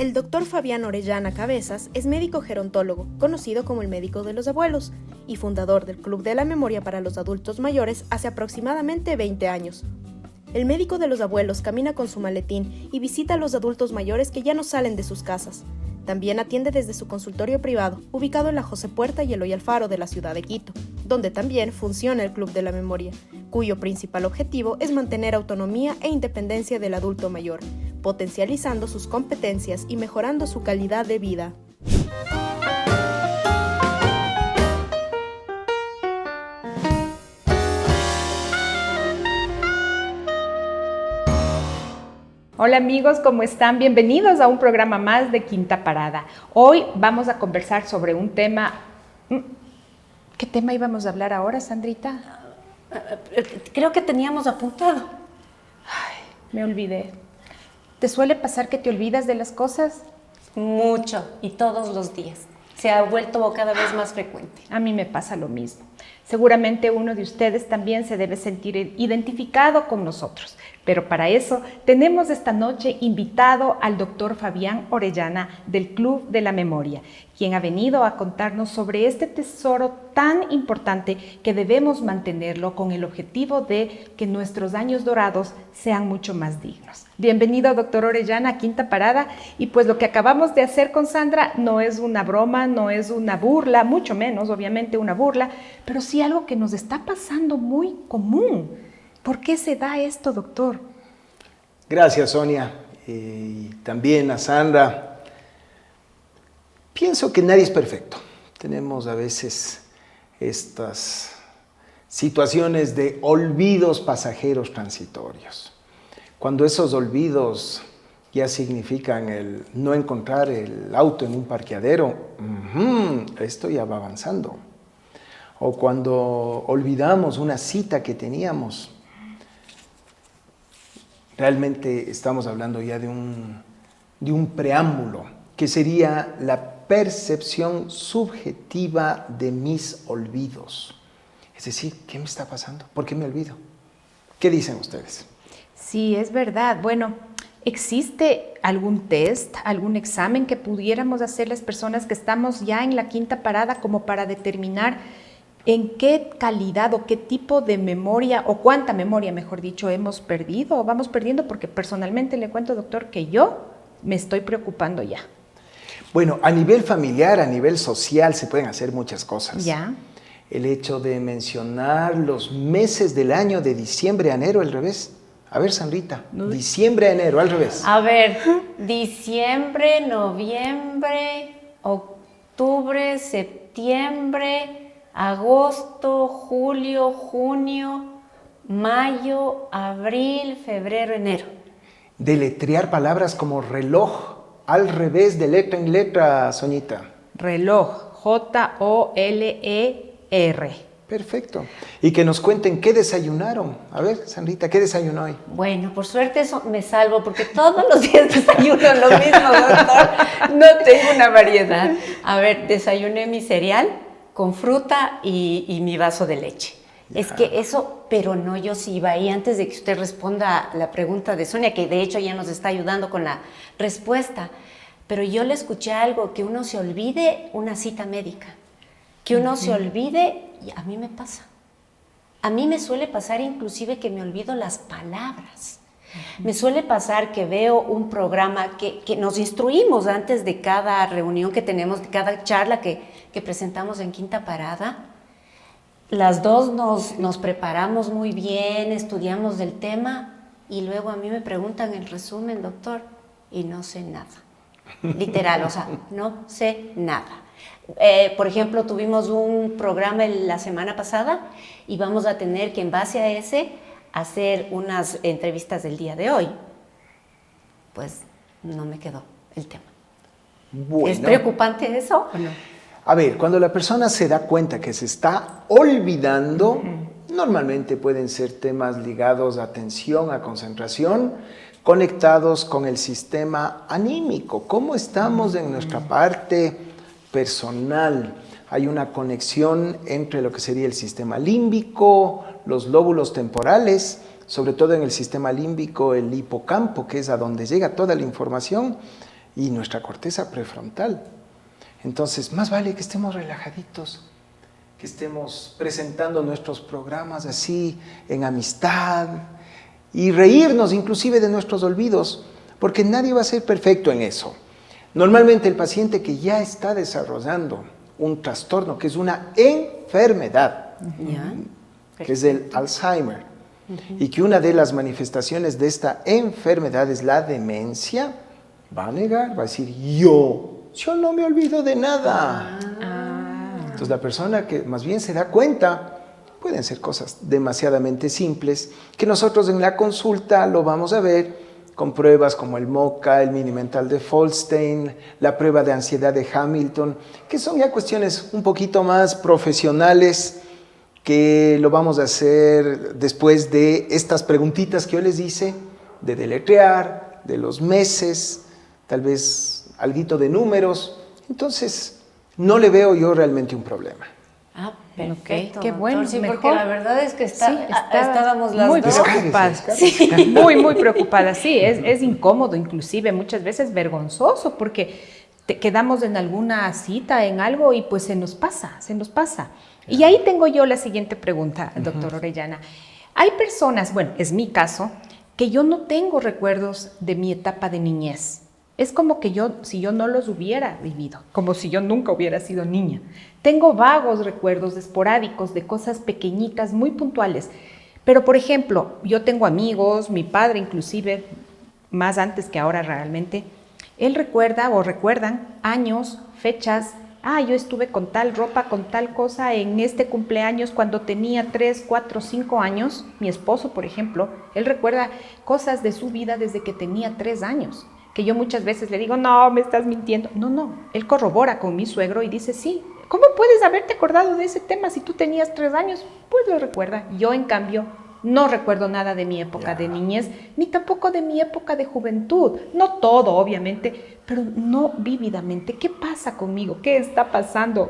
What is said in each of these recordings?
El doctor Fabián Orellana Cabezas es médico gerontólogo, conocido como el médico de los abuelos, y fundador del Club de la Memoria para los Adultos Mayores hace aproximadamente 20 años. El médico de los abuelos camina con su maletín y visita a los adultos mayores que ya no salen de sus casas. También atiende desde su consultorio privado, ubicado en la José Puerta y Eloy Alfaro de la ciudad de Quito, donde también funciona el Club de la Memoria, cuyo principal objetivo es mantener autonomía e independencia del adulto mayor, potencializando sus competencias y mejorando su calidad de vida. Hola amigos, ¿cómo están? Bienvenidos a un programa más de Quinta Parada. Hoy vamos a conversar sobre un tema... ¿Qué tema íbamos a hablar ahora, Sandrita? Creo que teníamos apuntado. Ay, me olvidé. ¿Te suele pasar que te olvidas de las cosas? Mucho, y todos los días. Se ha vuelto cada vez más frecuente. A mí me pasa lo mismo. Seguramente uno de ustedes también se debe sentir identificado con nosotros. Pero para eso tenemos esta noche invitado al doctor Fabián Orellana del Club de la Memoria, quien ha venido a contarnos sobre este tesoro tan importante que debemos mantenerlo con el objetivo de que nuestros años dorados sean mucho más dignos. Bienvenido, doctor Orellana, a Quinta Parada. Y pues lo que acabamos de hacer con Sandra no es una broma, no es una burla, mucho menos, obviamente, una burla, pero sí algo que nos está pasando muy común. ¿Por qué se da esto, doctor? Gracias, Sonia. Y también a Sandra. Pienso que nadie es perfecto. Tenemos a veces estas situaciones de olvidos pasajeros transitorios. Cuando esos olvidos ya significan el no encontrar el auto en un parqueadero, esto ya va avanzando. O cuando olvidamos una cita que teníamos. Realmente estamos hablando ya de un preámbulo, que sería la percepción subjetiva de mis olvidos. Es decir, ¿qué me está pasando? ¿Por qué me olvido? ¿Qué dicen ustedes? Sí, es verdad. Bueno, ¿existe algún test, algún examen que pudiéramos hacer las personas que estamos ya en la quinta parada como para determinar en qué calidad o qué tipo de memoria o cuánta memoria, mejor dicho, hemos perdido o vamos perdiendo? Porque personalmente le cuento, doctor, que yo me estoy preocupando ya. Bueno, a nivel familiar, a nivel social, se pueden hacer muchas cosas. Ya. El hecho de mencionar los meses del año de diciembre a enero, al revés. A ver, Sandrita, diciembre a enero, al revés. A ver, diciembre, noviembre, octubre, septiembre, agosto, julio, junio, mayo, abril, febrero, enero. Deletrear palabras como reloj, al revés, de letra en letra, Soñita. Reloj, J-O-L-E-R. Perfecto. Y que nos cuenten qué desayunaron. A ver, Sandrita, ¿qué desayunó hoy? Bueno, por suerte eso me salvo, porque todos los días desayuno lo mismo, doctor. No tengo una variedad. A ver, desayuné mi cereal con fruta y mi vaso de leche. Ya. Es que eso, pero no, yo sí iba ahí antes de que usted responda la pregunta de Sonia, que de hecho ya nos está ayudando con la respuesta. Pero yo le escuché algo, que uno se olvide una cita médica, que uno se olvide, y a mí me pasa. A mí me suele pasar inclusive que me olvido las palabras. Me suele pasar que veo un programa que nos instruimos antes de cada reunión que tenemos, de cada charla que presentamos en Quinta Parada. Las dos nos preparamos muy bien, estudiamos del tema y luego a mí me preguntan el resumen, doctor, y no sé nada. Literal, o sea, no sé nada. Por ejemplo, tuvimos un programa la semana pasada y vamos a tener que en base a ese hacer unas entrevistas del día de hoy. Pues no me quedó el tema. Bueno. ¿Es preocupante eso o no? A ver, cuando la persona se da cuenta que se está olvidando, normalmente pueden ser temas ligados a atención, a concentración, conectados con el sistema anímico. ¿Cómo estamos en nuestra parte personal? Hay una conexión entre lo que sería el sistema límbico, los lóbulos temporales, sobre todo en el sistema límbico, el hipocampo, que es a donde llega toda la información, y nuestra corteza prefrontal. Entonces, más vale que estemos relajaditos, que estemos presentando nuestros programas así, en amistad, y reírnos inclusive de nuestros olvidos, porque nadie va a ser perfecto en eso. Normalmente el paciente que ya está desarrollando un trastorno, que es una enfermedad, ¿Ya? que es el Alzheimer, y que una de las manifestaciones de esta enfermedad es la demencia, va a negar, va a decir, yo no me olvido de nada. Entonces la persona que más bien se da cuenta, pueden ser cosas demasiadamente simples, que nosotros en la consulta lo vamos a ver con pruebas como el MoCA, el Mini Mental de Folstein, la prueba de ansiedad de Hamilton, que son ya cuestiones un poquito más profesionales, que lo vamos a hacer después de estas preguntitas que yo les hice, de deletrear, de los meses, tal vez alguito de números. Entonces, no le veo yo realmente un problema. Ah, perfecto. Qué bueno, doctor, sí, mejor. porque la verdad es que estábamos las muy dos. preocupadas. Descárguese. Sí. Muy preocupadas. Sí, es incómodo, inclusive muchas veces vergonzoso, porque quedamos en alguna cita, en algo, y pues se nos pasa. Y ahí tengo yo la siguiente pregunta, doctor Orellana. Hay personas, bueno, es mi caso, que yo no tengo recuerdos de mi etapa de niñez. Es como que si yo no los hubiera vivido, como si yo nunca hubiera sido niña. Tengo vagos recuerdos esporádicos de cosas pequeñitas, muy puntuales. Pero, por ejemplo, yo tengo amigos, mi padre inclusive, más antes que ahora realmente, él recuerda o recuerdan años, fechas. Yo estuve con tal ropa, con tal cosa en este cumpleaños cuando tenía 3, 4, 5 años. Mi esposo, por ejemplo, él recuerda cosas de su vida desde que tenía 3 años. Que yo muchas veces le digo, no, me estás mintiendo. No, él corrobora con mi suegro y dice, sí, ¿cómo puedes haberte acordado de ese tema si tú tenías 3 años? Pues lo recuerda. Yo, en cambio, no recuerdo nada de mi época de niñez, ni tampoco de mi época de juventud. No todo, obviamente, pero no vívidamente. ¿Qué pasa conmigo? ¿Qué está pasando?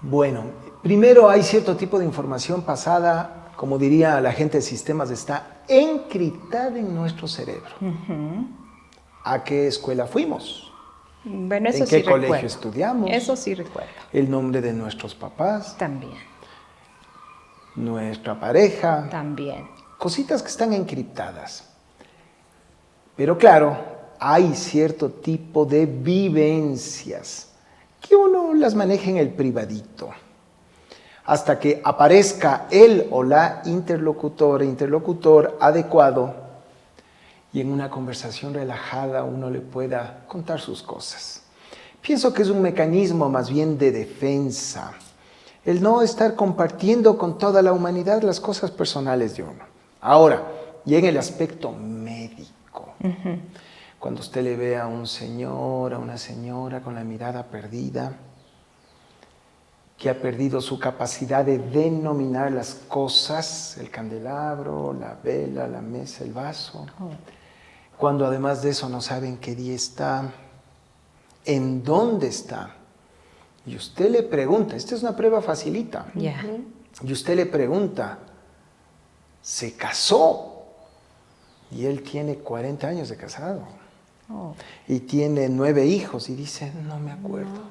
Bueno, primero hay cierto tipo de información pasada, como diría la gente de sistemas, está encriptada en nuestro cerebro. ¿A qué escuela fuimos? Bueno, eso ¿En sí qué colegio recuerdo. estudiamos? Eso sí recuerdo. El nombre de nuestros papás, También. nuestra pareja, También. cositas que están encriptadas. Pero claro, hay cierto tipo de vivencias que uno las maneja en el privadito, hasta que aparezca él o la interlocutor adecuado, y en una conversación relajada uno le pueda contar sus cosas. Pienso que es un mecanismo más bien de defensa, el no estar compartiendo con toda la humanidad las cosas personales de uno. Ahora, y en el aspecto médico, cuando usted le ve a un señor, a una señora con la mirada perdida, que ha perdido su capacidad de denominar las cosas, el candelabro, la vela, la mesa, el vaso, cuando además de eso no saben qué día está, en dónde está, y usted le pregunta, esta es una prueba facilita, y usted le pregunta, ¿se casó? Y él tiene 40 años de casado, y tiene 9 hijos, y dice, no me acuerdo.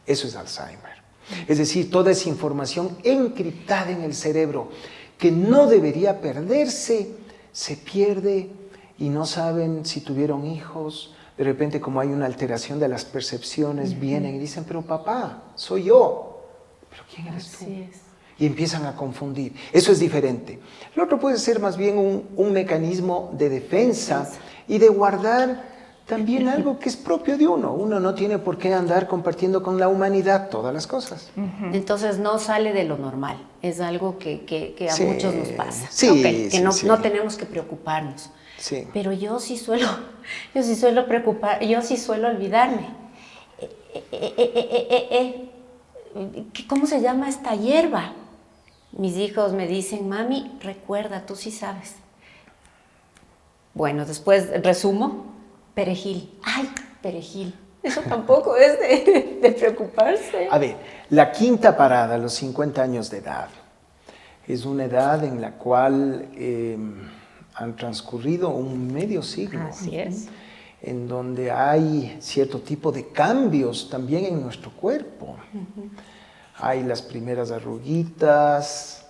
Eso es Alzheimer. Es decir, toda esa información encriptada en el cerebro que no debería perderse, se pierde y no saben si tuvieron hijos. De repente, como hay una alteración de las percepciones, vienen y dicen, pero papá, soy yo. ¿Pero quién eres tú? Así es. Y empiezan a confundir. Eso es diferente. Lo otro puede ser más bien un mecanismo de defensa y de guardar también algo que es propio de uno. Uno no tiene por qué andar compartiendo con la humanidad todas las cosas. Entonces no sale de lo normal, es algo que a Sí, muchos nos pasa. sí, Que sí, no, sí. no tenemos que preocuparnos. Sí. Pero yo sí suelo olvidarme. ¿Cómo se llama esta hierba? Mis hijos me dicen, mami, recuerda, tú sí sabes. Bueno, después resumo, perejil. ¡Ay, perejil! Eso tampoco es de preocuparse. A ver, la quinta parada, los 50 años de edad, es una edad en la cual han transcurrido un medio siglo. Así es. en donde hay cierto tipo de cambios también en nuestro cuerpo. Hay las primeras arruguitas,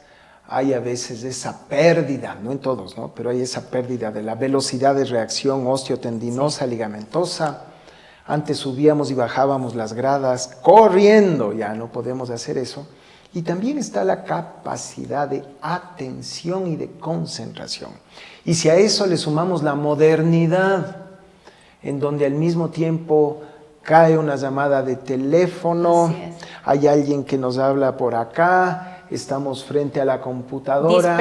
hay a veces esa pérdida, no en todos, ¿no? Pero hay esa pérdida de la velocidad de reacción osteotendinosa, ligamentosa. Antes subíamos y bajábamos las gradas corriendo, ya no podemos hacer eso. Y también está la capacidad de atención y de concentración. Y si a eso le sumamos la modernidad, en donde al mismo tiempo cae una llamada de teléfono, hay alguien que nos habla por acá, estamos frente a la computadora,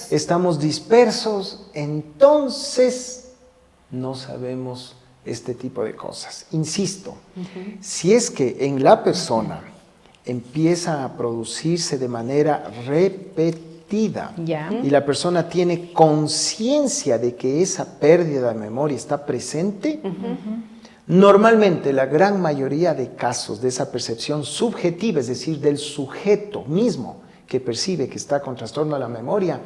estamos dispersos, entonces no sabemos este tipo de cosas. Insisto, si es que en la persona empieza a producirse de manera repetida y la persona tiene conciencia de que esa pérdida de memoria está presente, normalmente la gran mayoría de casos de esa percepción subjetiva, es decir, del sujeto mismo que percibe que está con trastorno de la memoria,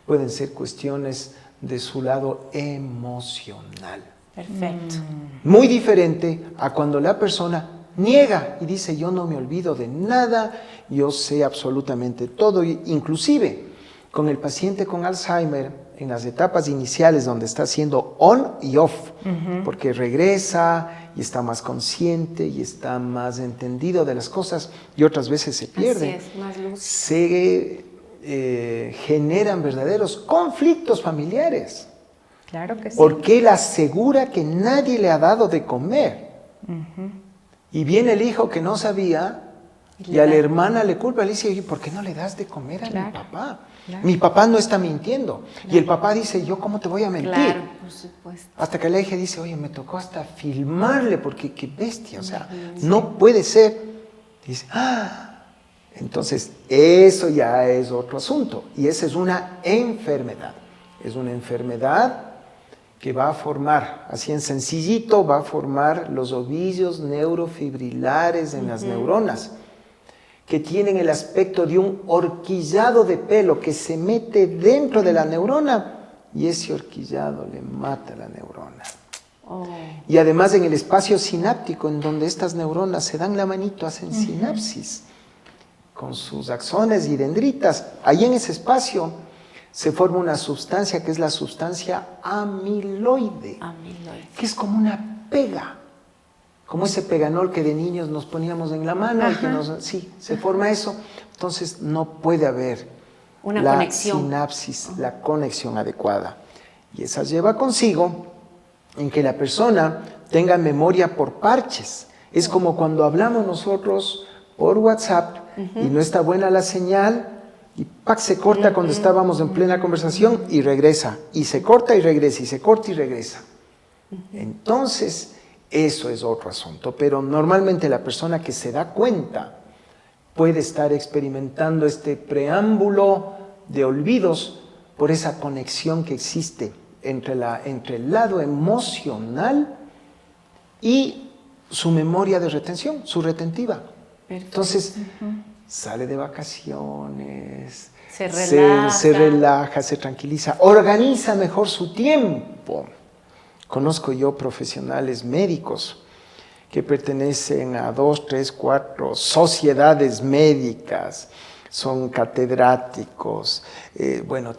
pueden ser cuestiones de su lado emocional. Perfecto. Muy diferente a cuando la persona niega y dice yo no me olvido de nada, yo sé absolutamente todo, inclusive con el paciente con Alzheimer en las etapas iniciales donde está haciendo on y off, porque regresa y está más consciente y está más entendido de las cosas y otras veces se pierde. Así es, más luz. Se generan verdaderos conflictos familiares. Claro que sí. Porque él asegura que nadie le ha dado de comer. Y viene el hijo que no sabía y a la hermana le culpa, le dice, oye, ¿por qué no le das de comer a mi papá? Mi papá no está mintiendo. Y el papá dice, ¿yo cómo te voy a mentir? Claro, por supuesto. Hasta que la hija dice, oye, me tocó hasta filmarle porque qué bestia, o sea, no puede ser. Dice, entonces eso ya es otro asunto. Y esa es una enfermedad. Es una enfermedad que va a formar, así en sencillito, va a formar los ovillos neurofibrilares en las neuronas, que tienen el aspecto de un horquillado de pelo que se mete dentro de la neurona y ese horquillado le mata a la neurona. Y además en el espacio sináptico, en donde estas neuronas se dan la manito, hacen sinapsis con sus axones y dendritas, ahí en ese espacio se forma una sustancia que es la sustancia amiloide, que es como una pega, como ese peganol que de niños nos poníamos en la mano, y que sí, se forma eso. Entonces no puede haber la conexión, sinapsis, la conexión adecuada. Y esa lleva consigo en que la persona tenga memoria por parches. Es como cuando hablamos nosotros por WhatsApp y no está buena la señal, y ¡pac! Se corta cuando estábamos en plena conversación y regresa, y se corta y regresa, y se corta y regresa. Entonces, eso es otro asunto, pero normalmente la persona que se da cuenta puede estar experimentando este preámbulo de olvidos por esa conexión que existe entre el lado emocional y su memoria de retención, su retentiva. Entonces, sale de vacaciones, se relaja, se tranquiliza, organiza mejor su tiempo. Conozco yo profesionales médicos que pertenecen a 2, 3, 4 sociedades médicas, son catedráticos,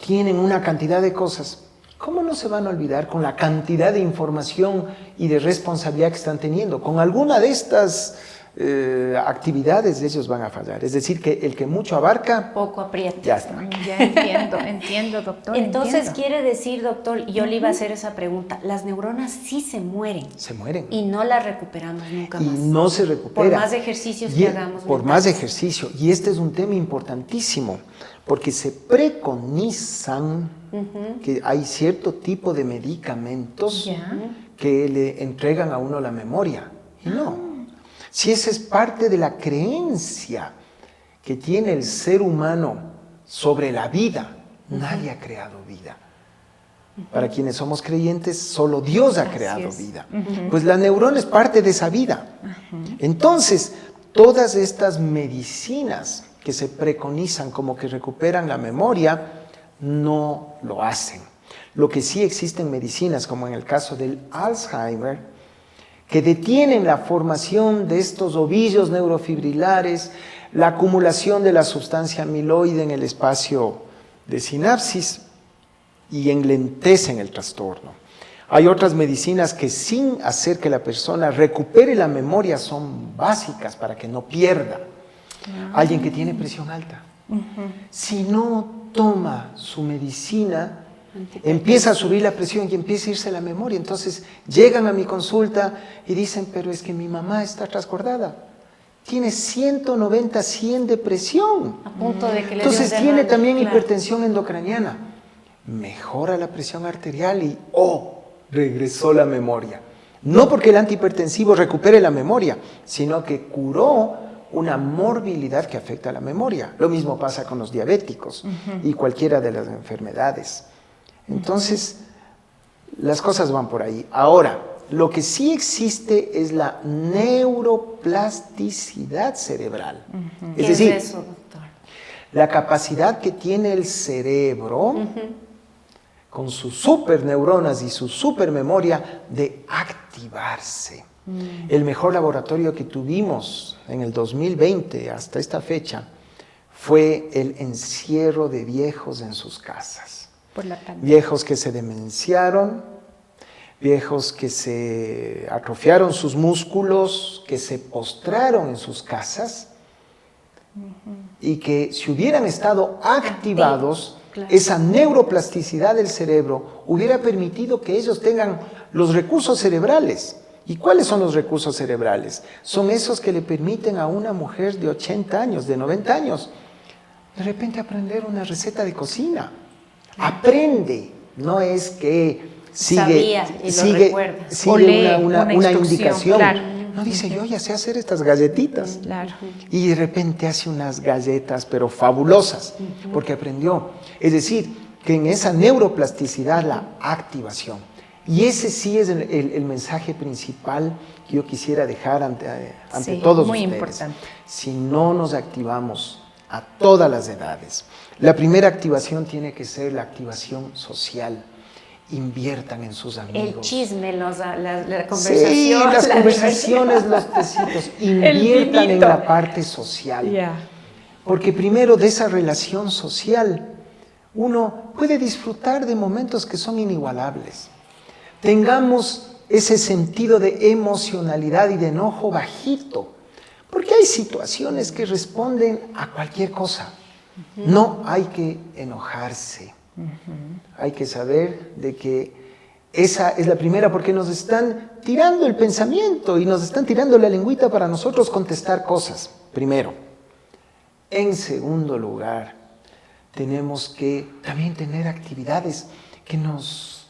tienen una cantidad de cosas. ¿Cómo no se van a olvidar con la cantidad de información y de responsabilidad que están teniendo? Con alguna de estas actividades ellos van a fallar. Es decir, que el que mucho abarca, poco aprieta. Ya está. Ya entiendo, doctor. Entonces quiere decir, doctor, y yo le iba a hacer esa pregunta, las neuronas sí se mueren. Se mueren. Y no las recuperamos nunca más. Y no se recupera. Por más ejercicios que hagamos. Por más ejercicio. Y este es un tema importantísimo, porque se preconizan que hay cierto tipo de medicamentos que le entregan a uno la memoria. Y no. Si esa es parte de la creencia que tiene el ser humano sobre la vida, nadie ha creado vida. Para quienes somos creyentes, solo Dios ha creado vida. Pues la neurona es parte de esa vida. Entonces, todas estas medicinas que se preconizan como que recuperan la memoria, no lo hacen. Lo que sí existen medicinas, como en el caso del Alzheimer, que detienen la formación de estos ovillos neurofibrilares, la acumulación de la sustancia amiloide en el espacio de sinapsis y enlentecen el trastorno. Hay otras medicinas que sin hacer que la persona recupere la memoria son básicas para que no pierda. Alguien que tiene presión alta, si no toma su medicina, empieza a subir la presión y empieza a irse la memoria. Entonces llegan a mi consulta y dicen, pero es que mi mamá está trascordada. Tiene 190, 100 de presión. A punto de que le Entonces dio un tiene derrame, también claro. hipertensión endocraniana. Mejora la presión arterial y regresó la memoria. No porque el antihipertensivo recupere la memoria, sino que curó una morbilidad que afecta a la memoria. Lo mismo pasa con los diabéticos y cualquiera de las enfermedades. Entonces, las cosas van por ahí. Ahora, lo que sí existe es la neuroplasticidad cerebral. ¿Qué Es decir, eso, doctor? la capacidad que tiene el cerebro, con sus superneuronas y su supermemoria, de activarse. El mejor laboratorio que tuvimos en el 2020 hasta esta fecha fue el encierro de viejos en sus casas. Por la pandemia. Viejos que se demenciaron, viejos que se atrofiaron sus músculos, que se postraron en sus casas y que si hubieran estado activados, claro. esa neuroplasticidad del cerebro hubiera permitido que ellos tengan los recursos cerebrales. ¿Y cuáles son los recursos cerebrales? Son esos que le permiten a una mujer de 80 años, de 90 años, de repente aprender una receta de cocina. Aprende, no es que sigue O lee una instrucción, indicación. claro. No dice, yo ya sé hacer estas galletitas. Claro. Y de repente hace unas galletas, pero fabulosas, porque aprendió. Es decir, que en esa neuroplasticidad, la activación. Y ese sí es el mensaje principal que yo quisiera dejar ante Sí, todos muy ustedes. importante. Si no nos activamos a todas las edades, la primera activación tiene que ser la activación social. Inviertan en sus amigos. El chisme, la conversación. Sí, las la conversaciones, los tecitos. Inviertan en vinito. la parte social. Ya. Porque primero de esa relación social, uno puede disfrutar de momentos que son inigualables. Tengamos ese sentido de emocionalidad y de enojo bajito. Porque hay situaciones que responden a cualquier cosa. No hay que enojarse. Hay que saber de que esa es la primera, porque nos están tirando el pensamiento y nos están tirando la lengüita para nosotros contestar cosas, primero. En segundo lugar, tenemos que también tener actividades que nos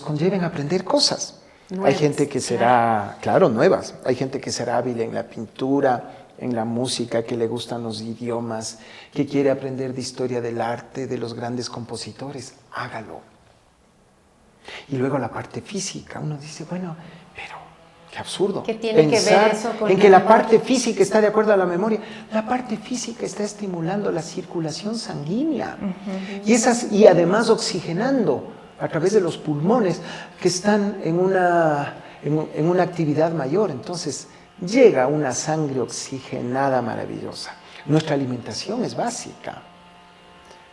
conlleven a aprender cosas. Nuevas, Hay gente que será, claro, nuevas. Hay gente que será hábil en la pintura, en la música, que le gustan los idiomas, que quiere aprender de historia del arte, de los grandes compositores. Hágalo. Y luego la parte física. Uno dice, bueno, pero qué absurdo. ¿Qué tiene que ver eso con en la que la memoria? parte física está de acuerdo a la memoria. La parte física está estimulando la circulación sanguínea y además oxigenando a través de los pulmones que están en una actividad mayor. Entonces llega una sangre oxigenada maravillosa. Nuestra alimentación es básica.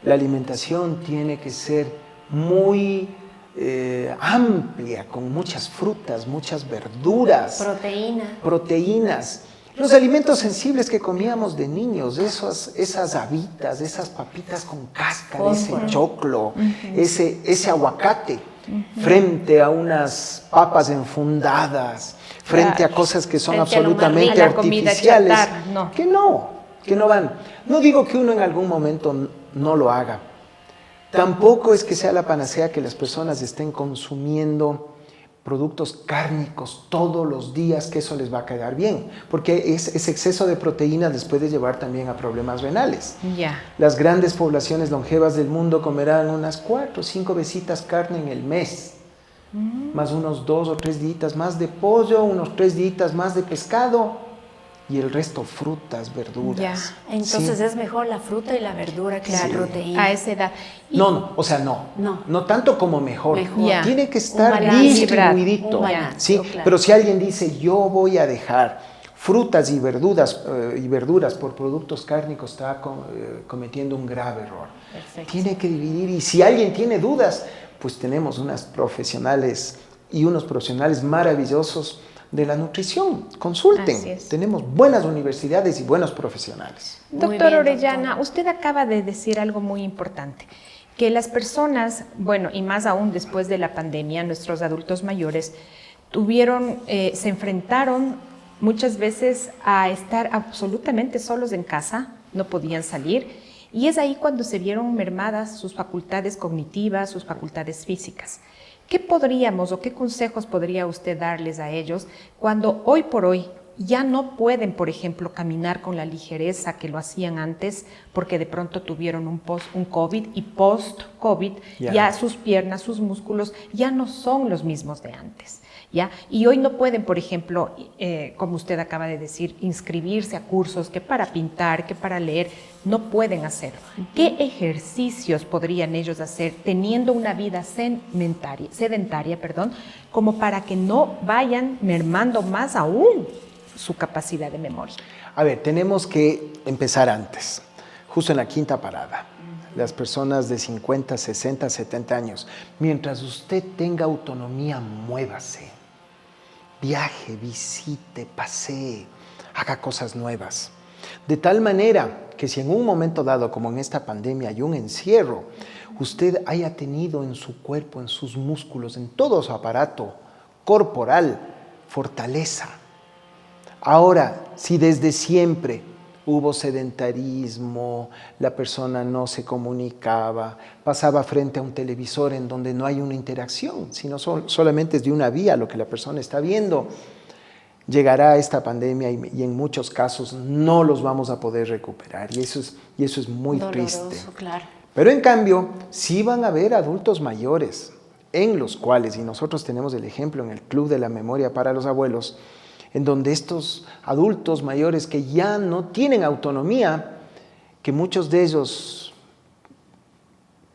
La alimentación tiene que ser muy amplia, con muchas frutas, muchas verduras, proteínas. Los alimentos sensibles que comíamos de niños, esas habitas, esas papitas con cáscara, ese choclo, ese aguacate, frente a unas papas enfundadas, frente a cosas que son Frente a lo más absolutamente rico, la comida artificiales, chatarra, no. que no van. No digo que uno en algún momento no lo haga. Tampoco es que sea la panacea que las personas estén consumiendo productos cárnicos todos los días, que eso les va a quedar bien, porque ese exceso de proteínas les puede llevar también a problemas renales. Ya. Las grandes poblaciones longevas del mundo comerán unas 4 o 5 veces carne en el mes, más unos 2 o 3 días más de pollo, unos 3 días más de pescado, y el resto frutas, verduras. Entonces ¿sí? es mejor la fruta y la verdura que la proteína. A esa edad. Y- No tanto como mejor. Ya. Tiene que estar Un balance. distribuidito. Un balance, ¿sí? claro. Pero si alguien dice, yo voy a dejar frutas y verduras por productos cárnicos, está cometiendo un grave error. Perfecto. Tiene que dividir, y si alguien tiene dudas, pues tenemos unas profesionales y unos profesionales maravillosos de la nutrición. Consulten. Así es. Tenemos buenas universidades y buenos profesionales. Muy Doctor bien, Orellana, doctor. usted acaba de decir algo muy importante, que las personas, bueno, y más aún después de la pandemia, nuestros adultos mayores se enfrentaron muchas veces a estar absolutamente solos en casa, no podían salir, y es ahí cuando se vieron mermadas sus facultades cognitivas, sus facultades físicas. ¿Qué podríamos o qué consejos podría usted darles a ellos cuando hoy por hoy ya no pueden, por ejemplo, caminar con la ligereza que lo hacían antes porque de pronto tuvieron un COVID y post-COVID ya sus piernas, sus músculos ya no son los mismos de antes? ¿Ya? Y hoy no pueden, por ejemplo, como usted acaba de decir, inscribirse a cursos que para pintar, que para leer, no pueden hacerlo. ¿Qué ejercicios podrían ellos hacer teniendo una vida sedentaria, como para que no vayan mermando más aún su capacidad de memoria? A ver, tenemos que empezar antes, justo en la quinta parada. Las personas de 50, 60, 70 años, mientras usted tenga autonomía, muévase. Viaje, visite, pasee, haga cosas nuevas. De tal manera que si en un momento dado, como en esta pandemia, hay un encierro, usted haya tenido en su cuerpo, en sus músculos, en todo su aparato corporal, fortaleza. Ahora, si desde siempre hubo sedentarismo, la persona no se comunicaba, pasaba frente a un televisor en donde no hay una interacción, sino solamente es de una vía lo que la persona está viendo, llegará esta pandemia y en muchos casos no los vamos a poder recuperar, y eso es muy Doloroso, triste. claro. Pero en cambio, sí van a haber adultos mayores, en los cuales, y nosotros tenemos el ejemplo en el Club de la Memoria para los Abuelos, en donde estos adultos mayores que ya no tienen autonomía, que muchos de ellos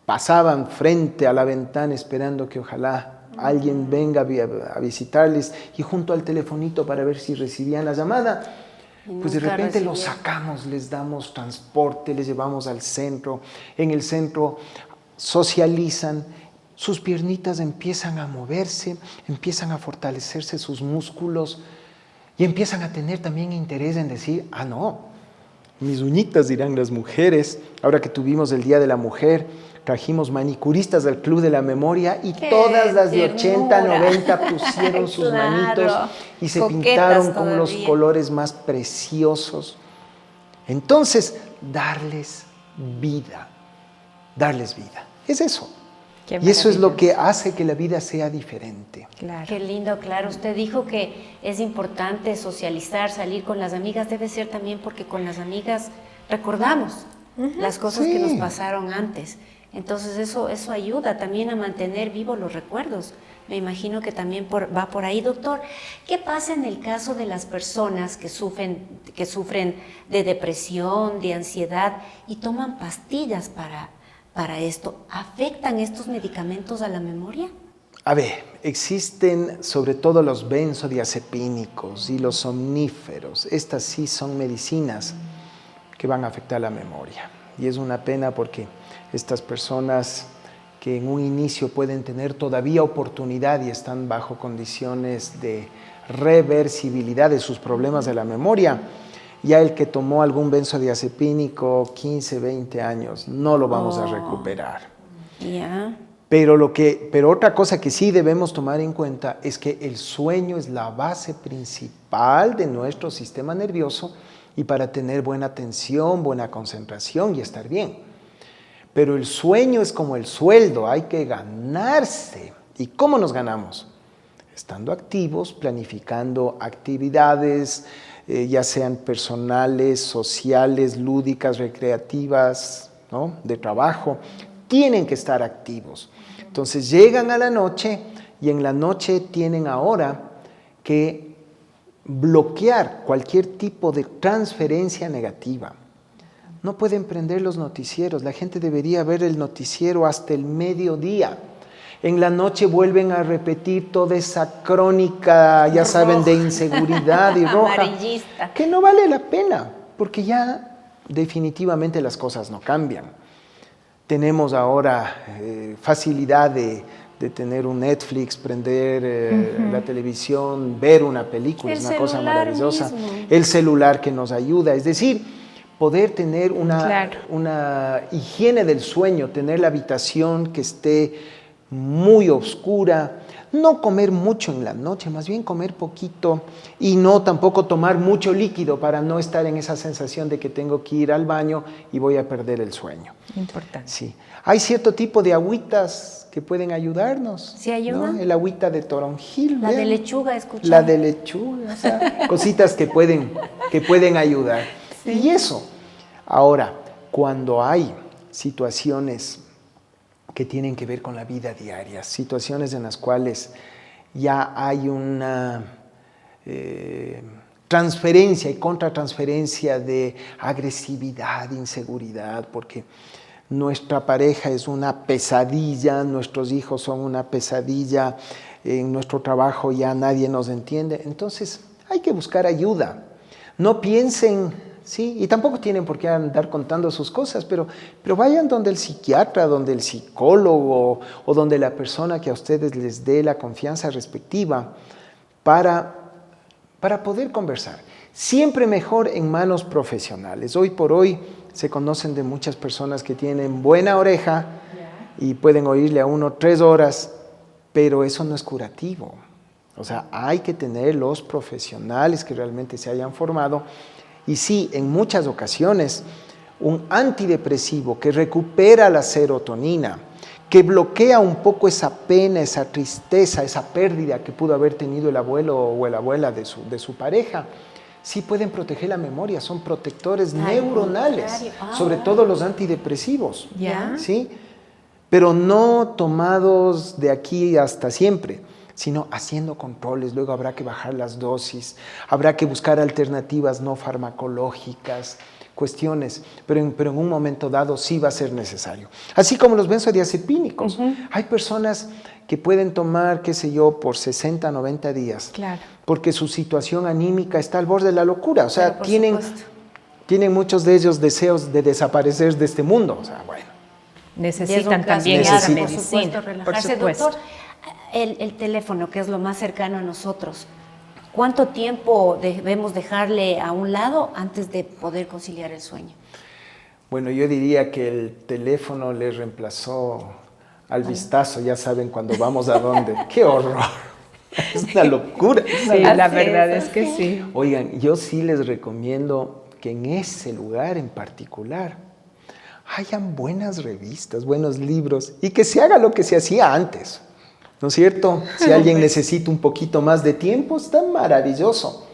pasaban frente a la ventana esperando que ojalá alguien venga a visitarles, y junto al telefonito para ver si recibían la llamada, pues de repente los sacamos, les damos transporte, les llevamos al centro, en el centro socializan, sus piernitas empiezan a moverse, empiezan a fortalecerse sus músculos, y empiezan a tener también interés en decir, no, mis uñitas, dirán las mujeres. Ahora que tuvimos el Día de la Mujer, trajimos manicuristas del Club de la Memoria y todas las de 80, 90 pusieron sus manitos y se pintaron con los colores más preciosos. Entonces, darles vida. Es eso. Y eso es lo que hace que la vida sea diferente. Claro. Qué lindo, claro. Usted dijo que es importante socializar, salir con las amigas. Debe ser también porque con las amigas recordamos las cosas que nos pasaron antes. Entonces eso ayuda también a mantener vivos los recuerdos. Me imagino que también va por ahí, doctor. ¿Qué pasa en el caso de las personas que sufren de depresión, de ansiedad y toman pastillas para esto? ¿Afectan estos medicamentos a la memoria? A ver, existen sobre todo los benzodiazepínicos y los somníferos. Estas sí son medicinas que van a afectar la memoria. Y es una pena porque estas personas que en un inicio pueden tener todavía oportunidad y están bajo condiciones de reversibilidad de sus problemas de la memoria, ya el que tomó algún benzodiazepínico 15, 20 años, no lo vamos a recuperar. Ya. Pero otra cosa que sí debemos tomar en cuenta es que el sueño es la base principal de nuestro sistema nervioso, y para tener buena atención, buena concentración y estar bien. Pero el sueño es como el sueldo, hay que ganarse. ¿Y cómo nos ganamos? Estando activos, planificando actividades, ya sean personales, sociales, lúdicas, recreativas, ¿no? De trabajo. Tienen que estar activos. Entonces llegan a la noche y en la noche tienen ahora que bloquear cualquier tipo de transferencia negativa. No pueden prender los noticieros, la gente debería ver el noticiero hasta el mediodía. En la noche vuelven a repetir toda esa crónica, ya saben, de inseguridad y roja, amarillista, que no vale la pena, porque ya definitivamente las cosas no cambian. Tenemos ahora facilidad de tener un Netflix, prender la televisión, ver una película, es una cosa maravillosa. Mismo. El celular que nos ayuda, es decir, poder tener una higiene del sueño, tener la habitación que esté muy oscura, no comer mucho en la noche, más bien comer poquito y no tampoco tomar mucho líquido para no estar en esa sensación de que tengo que ir al baño y voy a perder el sueño. Importante. Sí. Hay cierto tipo de agüitas que pueden ayudarnos. ¿Sí ayudan? ¿No? El agüita de toronjil. La ¿ven? de lechuga, escuché. La de lechuga, o sea, cositas que pueden ayudar. Sí. Y eso. Ahora, cuando hay situaciones que tienen que ver con la vida diaria, situaciones en las cuales ya hay una transferencia y contratransferencia de agresividad, inseguridad, porque nuestra pareja es una pesadilla, nuestros hijos son una pesadilla, en nuestro trabajo ya nadie nos entiende, entonces hay que buscar ayuda. No piensen... Sí, y tampoco tienen por qué andar contando sus cosas, pero vayan donde el psiquiatra, donde el psicólogo o donde la persona que a ustedes les dé la confianza respectiva para poder conversar. Siempre mejor en manos profesionales. Hoy por hoy se conocen de muchas personas que tienen buena oreja y pueden oírle a uno 3 horas, pero eso no es curativo. O sea, hay que tener los profesionales que realmente se hayan formado. Y sí, en muchas ocasiones, un antidepresivo que recupera la serotonina, que bloquea un poco esa pena, esa tristeza, esa pérdida que pudo haber tenido el abuelo o la abuela de su pareja, sí pueden proteger la memoria, son protectores neuronales, sobre todo los antidepresivos, ¿sí? Pero no tomados de aquí hasta siempre, sino haciendo controles. Luego habrá que bajar las dosis, habrá que buscar alternativas no farmacológicas, cuestiones, pero en un momento dado sí va a ser necesario. Así como los benzodiazepínicos. Hay personas que pueden tomar, qué sé yo, por 60, 90 días, porque su situación anímica está al borde de la locura. O sea, tienen muchos de ellos deseos de desaparecer de este mundo. O sea, bueno. Necesitan también esa medicina. Por supuesto. Doctor, el teléfono, que es lo más cercano a nosotros, ¿cuánto tiempo debemos dejarle a un lado antes de poder conciliar el sueño? Bueno, yo diría que el teléfono le reemplazó al vistazo, ya saben cuando vamos a dónde. ¡Qué horror! Es una locura. Sí, la verdad es que sí. Oigan, yo sí les recomiendo que en ese lugar en particular hayan buenas revistas, buenos libros y que se haga lo que se hacía antes. ¿No es cierto? Si alguien necesita un poquito más de tiempo, está maravilloso.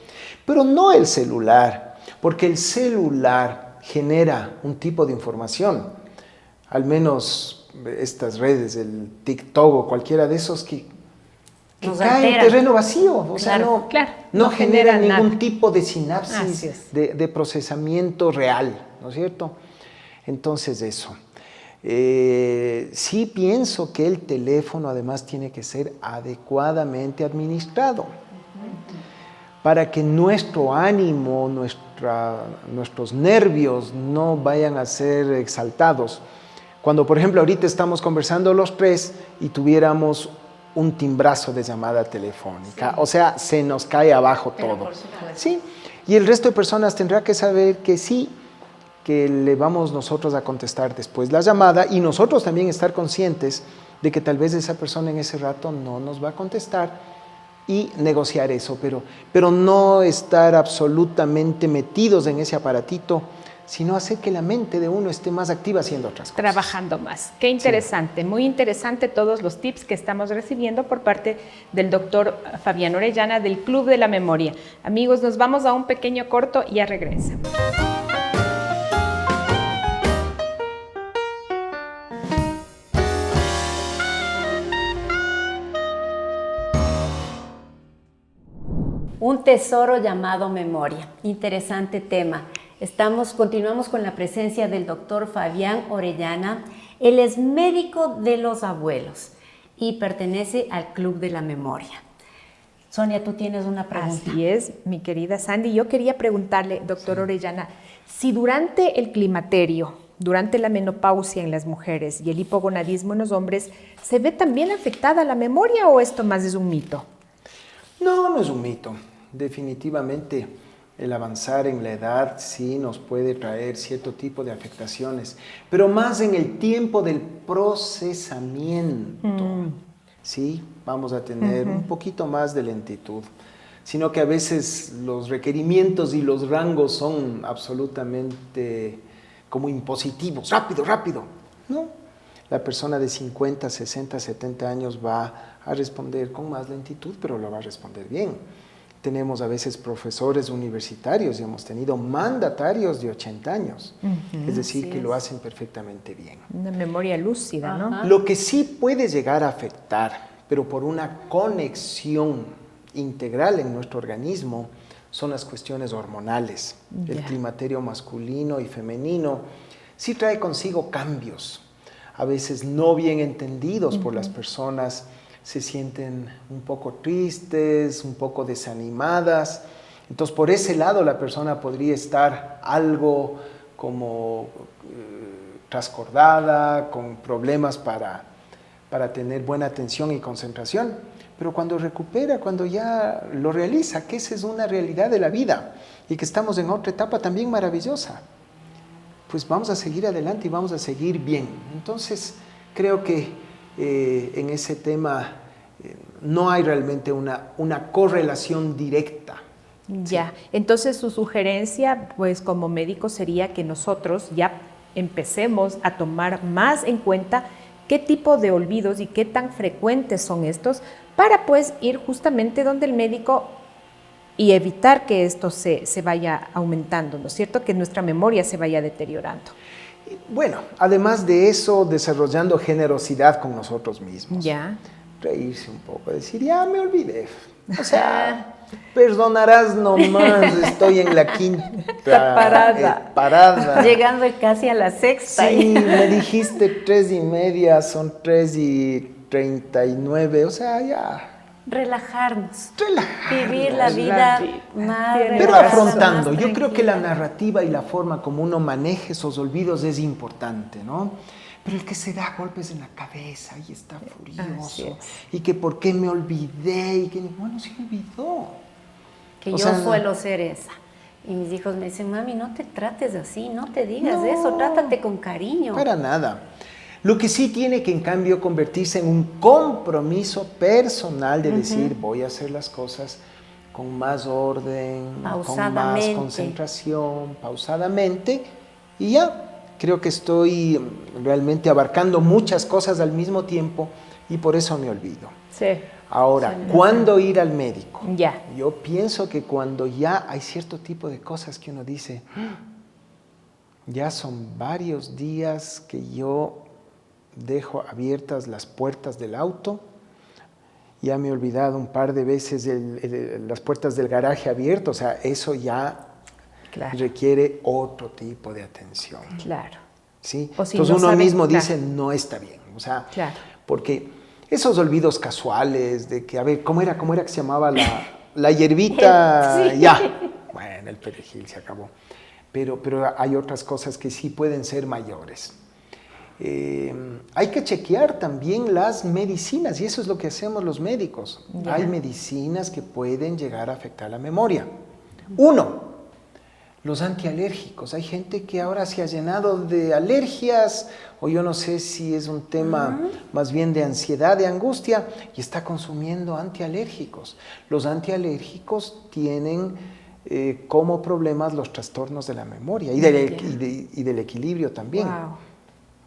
Pero no el celular, porque el celular genera un tipo de información. Al menos estas redes, el TikTok o cualquiera de esos que cae en terreno vacío. O sea, no genera ningún tipo de sinapsis, de procesamiento real, ¿no es cierto? Entonces eso. Sí pienso que el teléfono además tiene que ser adecuadamente administrado para que nuestro ánimo, nuestros nervios no vayan a ser exaltados. Cuando, por ejemplo, ahorita estamos conversando los tres y tuviéramos un timbrazo de llamada telefónica, o sea, se nos cae abajo todo. ¿Sí? Y el resto de personas tendrá que saber que sí, que le vamos nosotros a contestar después la llamada y nosotros también estar conscientes de que tal vez esa persona en ese rato no nos va a contestar y negociar eso, pero no estar absolutamente metidos en ese aparatito, sino hacer que la mente de uno esté más activa haciendo otras cosas. Trabajando más. Qué interesante, sí. Muy interesante todos los tips que estamos recibiendo por parte del doctor Fabián Orellana del Club de la Memoria. Amigos, nos vamos a un pequeño corto y ya regresamos. Un un tesoro llamado memoria. Interesante tema. Continuamos con la presencia del doctor Fabián Orellana. Él es médico de los abuelos y pertenece al Club de la Memoria. Sonia, tú tienes una pregunta. Así es, mi querida Sandy. Yo quería preguntarle, doctor Orellana, si durante el climaterio, durante la menopausia en las mujeres y el hipogonadismo en los hombres, ¿se ve también afectada la memoria o esto más es un mito? No, no es un mito. Definitivamente el avanzar en la edad sí nos puede traer cierto tipo de afectaciones, pero más en el tiempo del procesamiento. Sí, vamos a tener un poquito más de lentitud, sino que a veces los requerimientos y los rangos son absolutamente como impositivos, rápido, rápido. No, la persona de 50, 60, 70 años va a responder con más lentitud, pero lo va a responder bien. Tenemos a veces profesores universitarios y hemos tenido mandatarios de 80 años, es decir, que lo hacen perfectamente bien. Una memoria lúcida, ¿no? Lo que sí puede llegar a afectar, pero por una conexión integral en nuestro organismo, son las cuestiones hormonales. El climaterio masculino y femenino sí trae consigo cambios, a veces no bien entendidos por las personas. Se sienten un poco tristes, un poco desanimadas. Entonces, por ese lado, la persona podría estar algo como trascordada, con problemas para tener buena atención y concentración. Pero cuando recupera, cuando ya lo realiza, que esa es una realidad de la vida y que estamos en otra etapa también maravillosa, pues vamos a seguir adelante y vamos a seguir bien. Entonces, creo que en ese tema no hay realmente una correlación directa. Ya, sí. Entonces su sugerencia, pues como médico, sería que nosotros ya empecemos a tomar más en cuenta qué tipo de olvidos y qué tan frecuentes son estos para pues ir justamente donde el médico y evitar que esto se vaya aumentando, ¿no es cierto? Que nuestra memoria se vaya deteriorando. Bueno, además de eso, desarrollando generosidad con nosotros mismos. Ya. Reírse un poco, decir, ya me olvidé. O sea, perdonarás nomás, estoy en la quinta parada. Llegando casi a la sexta. Sí, me dijiste 3:30, son 3:39, o sea, ya. Relajarnos. Vivir la vida más relajada. Pero afrontando, yo creo que la narrativa y la forma como uno maneje esos olvidos es importante, ¿no? Pero el que se da golpes en la cabeza y está furioso, y que por qué me olvidé, y que, bueno, se olvidó. Que yo suelo ser esa. Y mis hijos me dicen, mami, no te trates así, no te digas eso, trátate con cariño. Para nada. Lo que sí tiene que, en cambio, convertirse en un compromiso personal de decir, voy a hacer las cosas con más orden, con más concentración, pausadamente, y ya. Creo que estoy realmente abarcando muchas cosas al mismo tiempo y por eso me olvido. Sí. Ahora, ¿cuándo ir al médico? Ya. Yo pienso que cuando ya hay cierto tipo de cosas que uno dice, ya son varios días que yo dejo abiertas las puertas del auto, ya me he olvidado un par de veces las puertas del garaje abiertas, o sea, eso ya requiere otro tipo de atención. Claro. ¿Sí? Si entonces no uno mismo dice, no está bien. O sea, porque esos olvidos casuales de que, a ver, ¿cómo era que se llamaba la hierbita? Ya. Bueno, el perejil se acabó. Pero hay otras cosas que sí pueden ser mayores. Hay que chequear también las medicinas y eso es lo que hacemos los médicos. Hay medicinas que pueden llegar a afectar la memoria. Uno, los antialérgicos. Hay gente que ahora se ha llenado de alergias o yo no sé si es un tema más bien de ansiedad, de angustia y está consumiendo antialérgicos. Los antialérgicos tienen como problemas los trastornos de la memoria y del equilibrio también. Wow.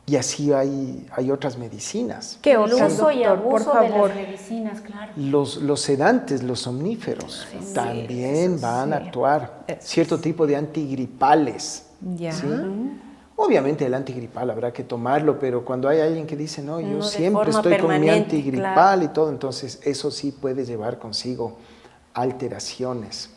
Y así hay otras medicinas. ¿Qué otras, el uso y abuso de las medicinas, claro. Los sedantes, los somníferos, también van a actuar. Cierto tipo de antigripales. ¿Sí? Obviamente el antigripal habrá que tomarlo, pero cuando hay alguien que dice, no, yo siempre estoy con mi antigripal y todo, entonces eso sí puede llevar consigo alteraciones.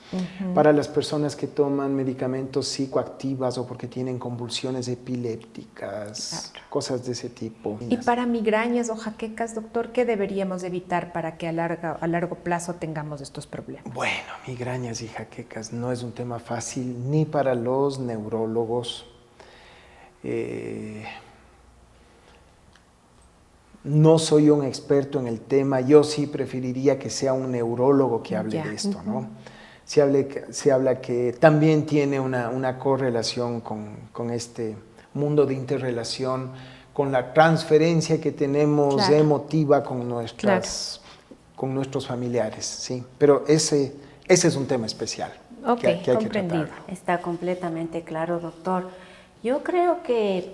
Para las personas que toman medicamentos psicoactivas o porque tienen convulsiones epilépticas, cosas de ese tipo. Y para migrañas o jaquecas, doctor, ¿qué deberíamos evitar para que a largo plazo tengamos estos problemas? Bueno, migrañas y jaquecas no es un tema fácil ni para los neurólogos. No soy un experto en el tema, yo sí preferiría que sea un neurólogo que hable de esto, ¿no? Se habla que también tiene una correlación con este mundo de interrelación, con la transferencia que tenemos emotiva con nuestros familiares, ¿sí? Pero ese es un tema especial que hay que comprendido. tratar. Está completamente claro, doctor. Yo creo que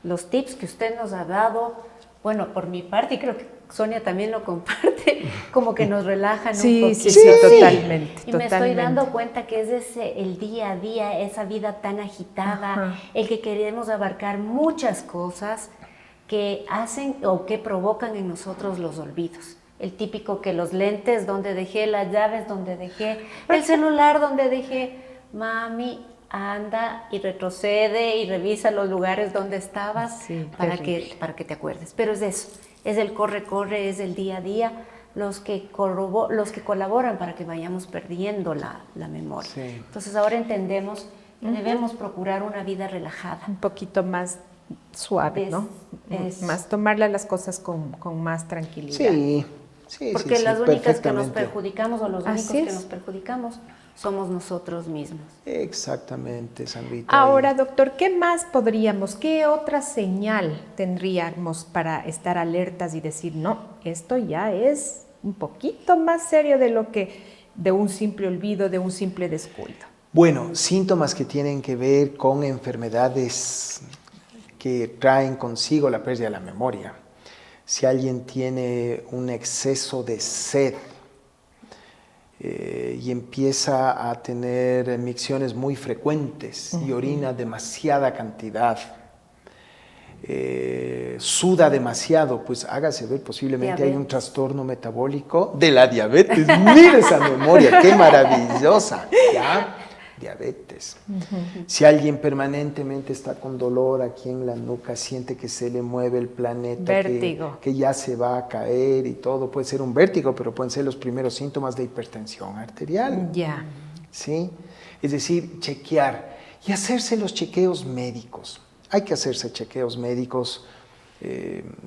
los tips que usted nos ha dado, bueno, por mi parte, y creo que Sonia también lo comparte, como que nos relajan un poquito. Sí, totalmente. Y me estoy dando cuenta que es el día a día, esa vida tan agitada, el que queremos abarcar muchas cosas que hacen o que provocan en nosotros los olvidos. El típico que los lentes donde dejé, las llaves donde dejé, el celular donde dejé, mami, anda y retrocede y revisa los lugares donde estabas para que te acuerdes. Pero es eso, es el corre, es el día a día, los que colaboran para que vayamos perdiendo la memoria. Sí. Entonces ahora entendemos que debemos procurar una vida relajada. Un poquito más suave, ¿no? Más tomarle las cosas con más tranquilidad. Sí, porque las únicas que nos perjudicamos o los únicos que nos perjudicamos somos nosotros mismos. Exactamente, Sandrita. Ahora, doctor, qué otra señal tendríamos para estar alertas y decir, no, esto ya es un poquito más serio de un simple olvido, de un simple descuido? Bueno, síntomas que tienen que ver con enfermedades que traen consigo la pérdida de la memoria. Si alguien tiene un exceso de sed, y empieza a tener micciones muy frecuentes y orina demasiada cantidad, suda demasiado, pues hágase ver, posiblemente hay un trastorno metabólico de la diabetes. Mire esa memoria, qué maravillosa, ¿ya? Diabetes. Si alguien permanentemente está con dolor aquí en la nuca, siente que se le mueve el planeta, que ya se va a caer y todo, puede ser un vértigo, pero pueden ser los primeros síntomas de hipertensión arterial. ¿Sí? Es decir, chequear y hacerse los chequeos médicos. Hay que hacerse chequeos médicos,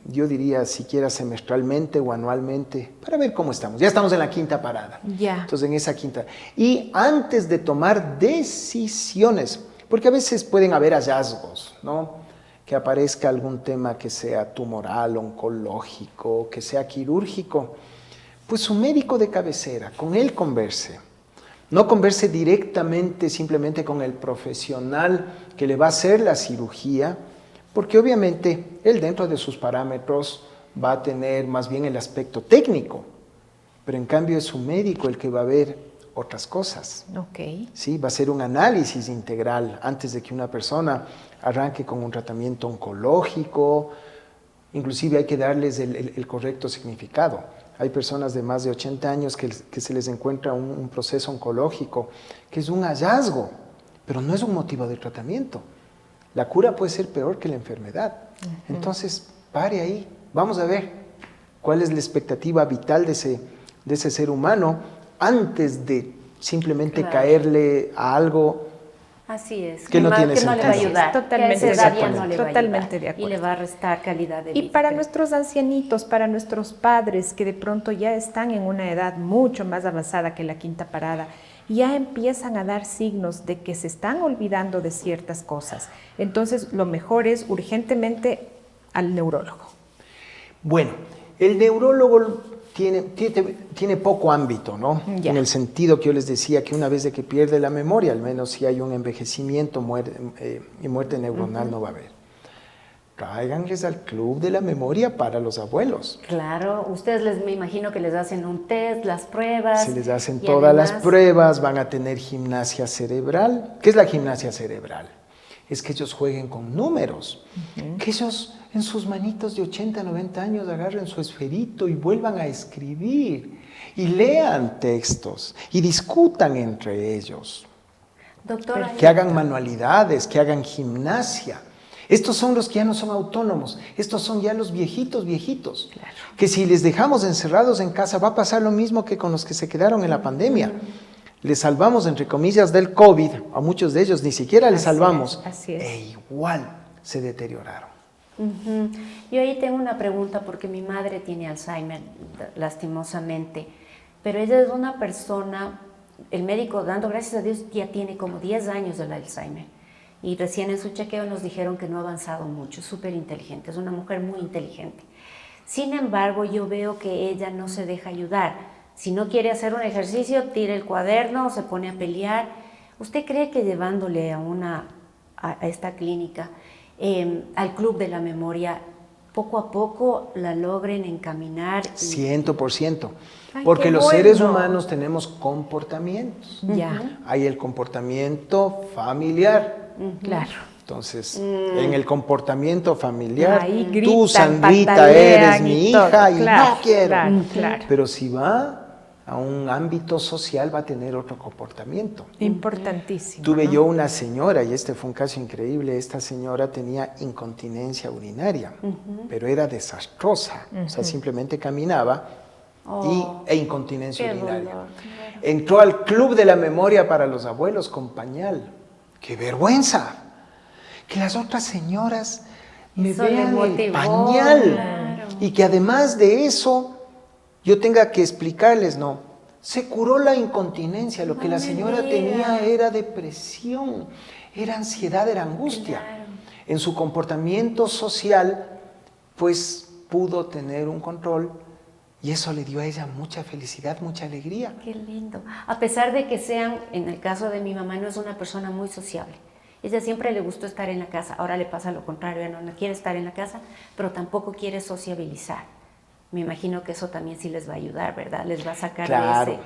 yo diría siquiera semestralmente o anualmente, para ver cómo estamos. Ya estamos en la quinta parada. Entonces, en esa quinta. Y antes de tomar decisiones, porque a veces pueden haber hallazgos, ¿no? Que aparezca algún tema que sea tumoral, oncológico, que sea quirúrgico, pues su médico de cabecera, con él converse. No converse directamente, simplemente con el profesional que le va a hacer la cirugía, porque obviamente él dentro de sus parámetros va a tener más bien el aspecto técnico, pero en cambio es su médico el que va a ver otras cosas. ¿Sí? Va a hacer un análisis integral antes de que una persona arranque con un tratamiento oncológico. Inclusive hay que darles el correcto significado. Hay personas de más de 80 años que se les encuentra un proceso oncológico, que es un hallazgo, pero no es un motivo de tratamiento. La cura puede ser peor que la enfermedad. Entonces, pare ahí. Vamos a ver cuál es la expectativa vital de ese ser humano antes de simplemente caerle a algo. Así es, que no tiene sentido. No le va a ayudar, totalmente que a esa edad ya no le va a ayudar, de acuerdo. Y le va a restar calidad de vida. Y para nuestros ancianitos, para nuestros padres que de pronto ya están en una edad mucho más avanzada que la quinta parada, ya empiezan a dar signos de que se están olvidando de ciertas cosas. Entonces, lo mejor es urgentemente al neurólogo. Bueno, el neurólogo tiene poco ámbito, ¿no? En el sentido que yo les decía que una vez de que pierde la memoria, al menos si hay un envejecimiento y muerte neuronal no va a haber. Tráiganles al club de la memoria para los abuelos. Claro, ustedes me imagino que les hacen un test, las pruebas. Se les hacen todas las pruebas, van a tener gimnasia cerebral. ¿Qué es la gimnasia cerebral? Es que ellos jueguen con números, que ellos en sus manitos de 80, 90 años agarren su esferito y vuelvan a escribir. y lean textos y discutan entre ellos. Doctora, Que hagan manualidades, que hagan gimnasia. Estos son los que ya no son autónomos, estos son ya los viejitos, claro. que si les dejamos encerrados en casa va a pasar lo mismo que con los que se quedaron en la pandemia. Les salvamos, entre comillas, del COVID, a muchos de ellos ni siquiera les salvamos, así es. e igual se deterioraron. Yo ahí tengo una pregunta porque mi madre tiene Alzheimer, lastimosamente, pero ella es una persona, el médico, dando gracias a Dios, ya tiene como 10 años del Alzheimer. Y recién en su chequeo nos dijeron que no ha avanzado mucho, súper inteligente, es una mujer muy inteligente. Sin embargo, yo veo que ella no se deja ayudar. Si no quiere hacer un ejercicio, tira el cuaderno, se pone a pelear. ¿Usted cree que llevándole a esta clínica, al Club de la Memoria, poco a poco la logren encaminar? 100%. Ay, Porque qué los bueno. seres humanos tenemos comportamientos. Ya, Hay el comportamiento familiar. claro. Entonces, en el comportamiento familiar, Ahí tú, gritan, Sandrita, patalean eres mi y todo. hija y Claro, no quiero. claro, claro. Pero si va a un ámbito social, va a tener otro comportamiento. Importantísimo. Tuve ¿no? yo una señora, y este fue un caso increíble, esta señora tenía incontinencia urinaria, pero era desastrosa, o sea, simplemente caminaba e incontinencia qué urinaria. dolor, claro. Entró al Club de la Memoria para los Abuelos con pañal. ¡Qué vergüenza! Que las otras señoras me Eso le vean el motivó, pañal claro. y que además de eso yo tenga que explicarles, no, se curó la incontinencia, lo que la señora tenía era depresión, era ansiedad, era angustia. Claro. En su comportamiento social, pues pudo tener un control y eso le dio a ella mucha felicidad, mucha alegría. Qué lindo. A pesar de que sean, en el caso de mi mamá, no es una persona muy sociable. Ella siempre le gustó estar en la casa. Ahora le pasa lo contrario, ella no quiere estar en la casa, pero tampoco quiere sociabilizar. Me imagino que eso también sí les va a ayudar, ¿verdad? Les va a sacar Claro.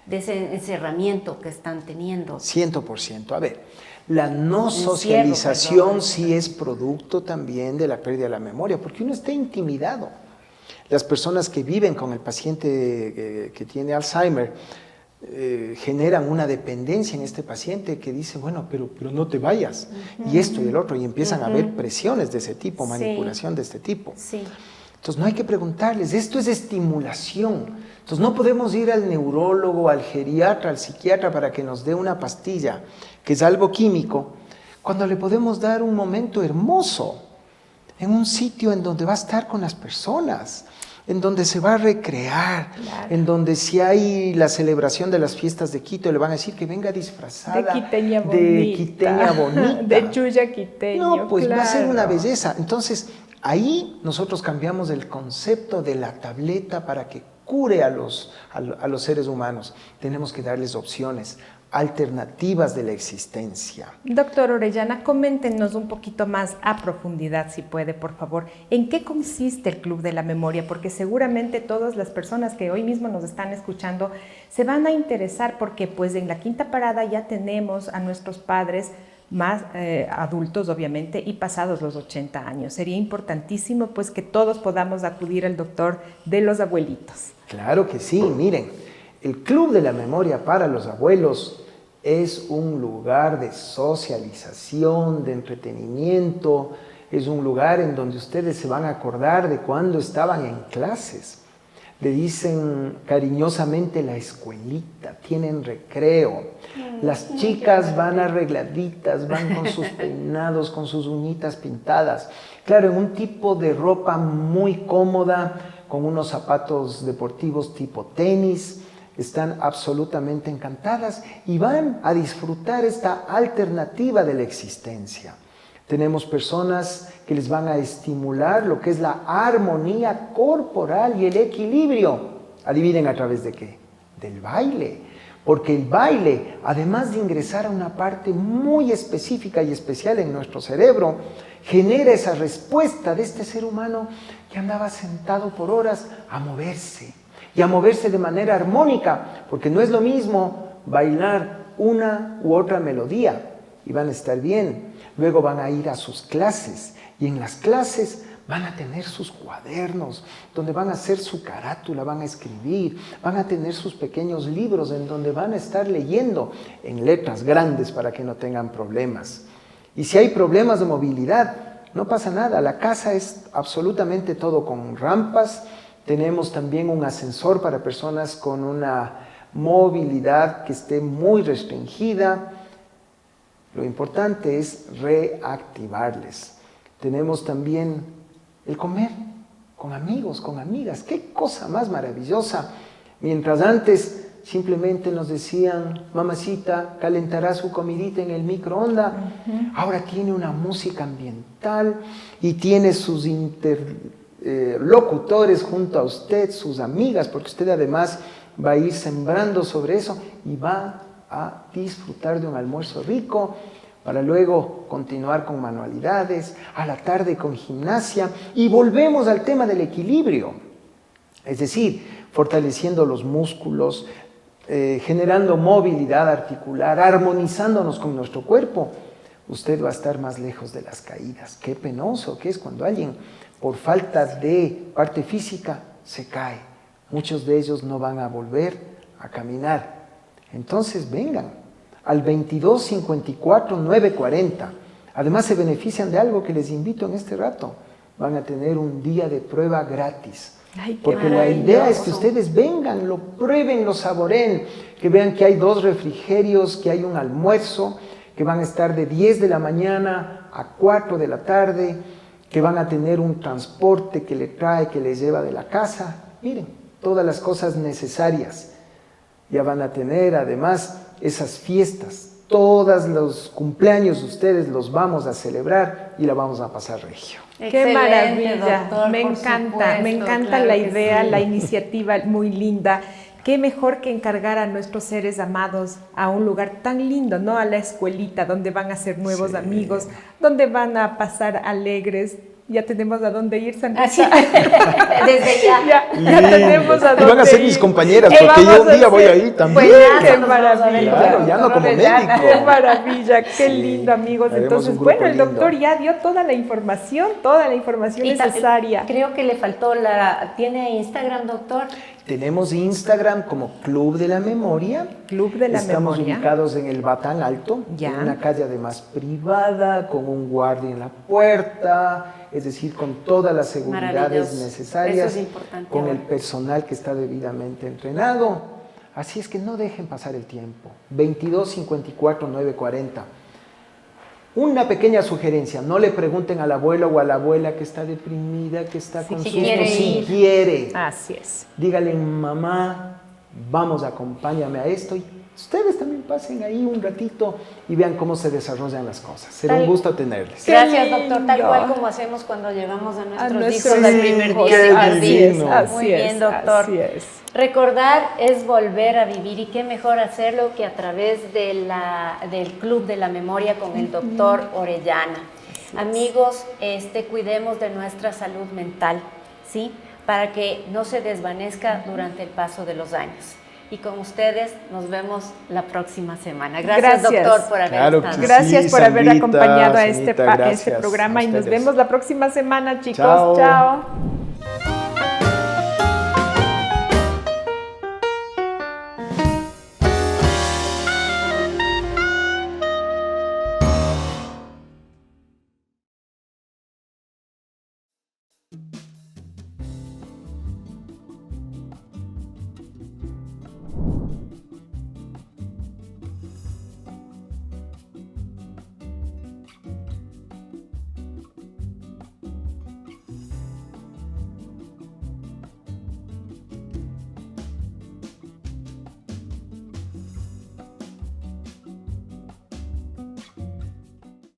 de ese encerramiento que están teniendo. 100%. A ver, la no Encierro, socialización perdón. sí es producto también de la pérdida de la memoria, porque uno está intimidado. Las personas que viven con el paciente que tiene Alzheimer generan una dependencia en este paciente que dice, bueno, pero no te vayas, y esto y el otro, y empiezan a haber presiones de ese tipo, Sí. manipulación de este tipo. Sí. Entonces no hay que preguntarles, esto es estimulación. Entonces no podemos ir al neurólogo, al geriatra, al psiquiatra para que nos dé una pastilla, que es algo químico, cuando le podemos dar un momento hermoso, en un sitio en donde va a estar con las personas, en donde se va a recrear, Claro. en donde si hay la celebración de las fiestas de Quito, le van a decir que venga disfrazada De quiteña bonita. de quiteña bonita. De chulla quiteño, No, pues va a ser claro. una belleza. Entonces, ahí nosotros cambiamos el concepto de la tableta para que cure a los seres humanos. Tenemos que darles opciones, alternativas de la existencia. Doctor Orellana, coméntenos un poquito más a profundidad, si puede, por favor, ¿en qué consiste el Club de la Memoria? Porque seguramente todas las personas que hoy mismo nos están escuchando se van a interesar porque pues en la Quinta Parada ya tenemos a nuestros padres más adultos, obviamente, y pasados los 80 años. Sería importantísimo pues que todos podamos acudir al doctor de los abuelitos. Claro que sí, miren, el Club de la Memoria para los Abuelos es un lugar de socialización, de entretenimiento, es un lugar en donde ustedes se van a acordar de cuando estaban en clases. Le dicen cariñosamente la escuelita, tienen recreo. Las chicas van arregladitas, van con sus peinados, con sus uñitas pintadas. Claro, en un tipo de ropa muy cómoda, con unos zapatos deportivos tipo tenis. Están absolutamente encantadas y van a disfrutar esta alternativa de la existencia. Tenemos personas que les van a estimular lo que es la armonía corporal y el equilibrio. ¿Adivinen a través de qué? Del baile. Porque el baile, además de ingresar a una parte muy específica y especial en nuestro cerebro, genera esa respuesta de este ser humano que andaba sentado por horas a moverse. Y a moverse de manera armónica, porque no es lo mismo bailar una u otra melodía y van a estar bien. Luego van a ir a sus clases y en las clases van a tener sus cuadernos, donde van a hacer su carátula, van a escribir, van a tener sus pequeños libros en donde van a estar leyendo en letras grandes para que no tengan problemas. Y si hay problemas de movilidad, no pasa nada, la casa es absolutamente todo con rampas. Tenemos también un ascensor para personas con una movilidad que esté muy restringida. Lo importante es reactivarles. Tenemos también el comer con amigos, con amigas. ¡Qué cosa más maravillosa! Mientras antes simplemente nos decían, mamacita, calentará su comidita en el microondas. Ahora tiene una música ambiental y tiene sus locutores junto a usted, sus amigas, porque usted además va a ir sembrando sobre eso y va a disfrutar de un almuerzo rico para luego continuar con manualidades, a la tarde con gimnasia y volvemos al tema del equilibrio, es decir, fortaleciendo los músculos, generando movilidad articular, armonizándonos con nuestro cuerpo. Usted va a estar más lejos de las caídas. Qué penoso que es cuando alguien por falta de parte física se cae. Muchos de ellos no van a volver a caminar. Entonces vengan al 22 54 940. Además se benefician de algo que les invito en este rato. Van a tener un día de prueba gratis. Ay, porque la idea es que ustedes vengan, lo prueben, lo saboreen, que vean que hay 2 refrigerios, que hay un almuerzo, que van a estar de 10 de la mañana a 4 de la tarde, que van a tener un transporte que le trae, que les lleva de la casa. Miren, todas las cosas necesarias. Ya van a tener además esas fiestas. Todos los cumpleaños de ustedes los vamos a celebrar y la vamos a pasar regio. Qué maravilla, doctor, me encanta claro la que idea, sí. la iniciativa muy linda. Qué mejor que encargar a nuestros seres amados a un lugar tan lindo, ¿no? A la escuelita, donde van a hacer nuevos amigos, donde van a pasar alegres. Ya tenemos a dónde ir, Sandrita. Desde ya. Ya tenemos a dónde ir. Y van a ser mis compañeras, porque vamos yo un a día voy ser- a ir también. Pues, qué nos vamos a ver. maravilla. Claro, ya no como médico. Qué maravilla, qué Sí, lindo, amigos. haremos Entonces, un grupo bueno, el doctor lindo. ya dio toda la información Y necesaria. creo que le faltó ¿Tiene Instagram, doctor? Tenemos Instagram como Club de la Memoria. Club de la Estamos Memoria. ubicados en el Batán Alto, Ya. en una calle además privada, con un guardia en la puerta, es decir, con todas las seguridades Maravilloso. necesarias, Eso es importante con ahora. el personal que está debidamente entrenado. Así es que no dejen pasar el tiempo. 22 54 940. Una pequeña sugerencia, no le pregunten al abuelo o a la abuela que está deprimida, que está con si susto, quiere si ir. quiere. Así es. Dígale, mamá, vamos, acompáñame a esto. Y ustedes también pasen ahí un ratito y vean cómo se desarrollan las cosas. Será un gusto tenerles. Qué Gracias, doctor. Tal lindo. cual como hacemos cuando llevamos a nuestros nuestros hijos al primer hijos. día de Qué jardín. divino. Muy bien, doctor. Así es. Recordar es volver a vivir y qué mejor hacerlo que a través del Club de la Memoria con el doctor Orellana. Amigos, cuidemos de nuestra salud mental, ¿sí? Para que no se desvanezca durante el paso de los años. Y con ustedes nos vemos la próxima semana. Gracias. Doctor, por haber Claro que estado. sí. Gracias por haber Sandrita, acompañado a Sandita, este gracias programa a y nos ustedes. vemos la próxima semana, chicos. Chao. Chao.